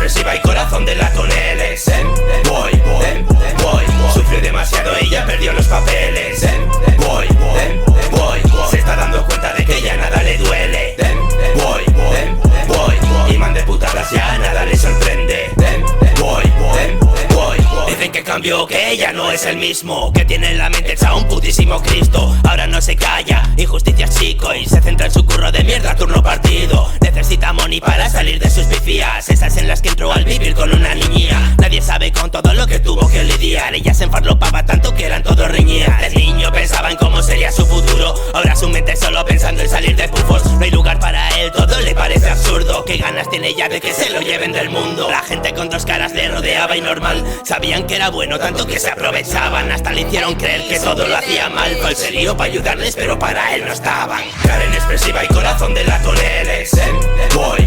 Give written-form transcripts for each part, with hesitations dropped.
expresiva y corazón de latoneles. Voy, sufrió demasiado, ella perdió los papeles. Voy, se está dando cuenta de que ya nada le duele. Voy, imán de putadas, ya nada le sorprende. Voy, dicen que cambió, que ya no es el mismo, que tiene en la mente hecha un putísimo Cristo. Ahora no se calla, injusticia chico, y se centra en su curro de mierda, turno partido. Necesita money para salir de sus pifías, esas en las que entró al vivir con una niña. Nadie sabe con todo lo que tuvo que lidiar, ella se enfarlopaba tanto que eran todos reñías. El niño pensaba en cómo sería su futuro, ahora su mente solo pensando en salir de pufos. No hay lugar para él, todo le parece absurdo. Qué ganas tiene ya de que se lo lleven del mundo. La gente con dos caras le rodeaba y normal, sabían que era bueno tanto que se aprovechaban. Hasta le hicieron creer que todo lo hacía mal. Fue el serio para ayudarles pero para él no estaban. Karen expresiva y corazón de latoneles. Voy,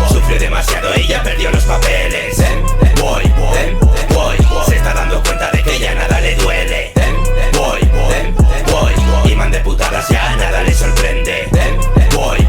sufrió demasiado, ella perdió los papeles. Voy, se está dando cuenta de que ya nada le duele. Voy, imán de putadas, ya nada le sorprende. Voy,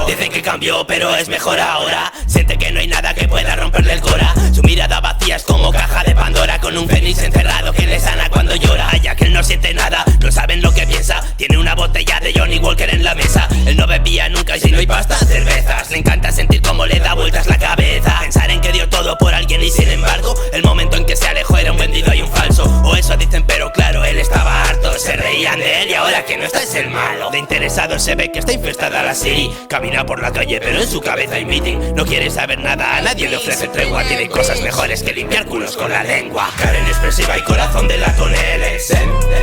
dicen que cambió pero es mejor ahora, siente que no hay nada que pueda romperle el cora. Su mirada vacía es como caja de Pandora, con un fénix encerrado que le sana cuando llora. Ya que él no siente nada, no saben lo que piensa. Tiene una botella de Johnny Walker en la mesa. Él no bebía nunca y si no hay pasta, cervezas. Le encanta sentir cómo le da vueltas la cabeza, pensar en que dio todo por alguien y sin embargo el momento en que se alejó era un vendido y un falso. O eso dicen pero claro, él estaba harto. Se reían de él y ahora que no está es el malo. De interesado se ve que está infestada la Siri. Camina por la calle pero en su cabeza hay meeting. No quiere saber nada, a nadie le ofrece tregua. Tiene cosas mejores que limpiar culos con la lengua. Karen expresiva y corazón de latoneles.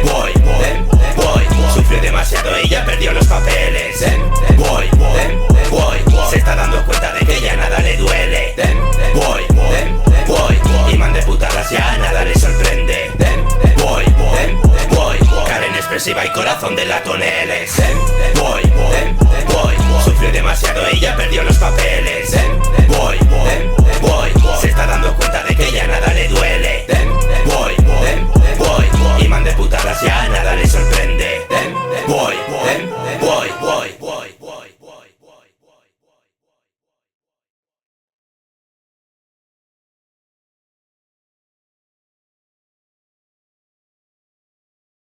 Voy, sufrió demasiado, ella perdió los papeles. Voy, se está dando cuenta de que ya nada le duele. Voy, imán de putadas, ya nada le sorprende. Voy, Karen expresiva y corazón de latoneles. Voy, sufrió demasiado, ella perdió los papeles. Voy, se está dando cuenta de que ya nada le duele. Voy, imán de putadas, ya nada le sorprende.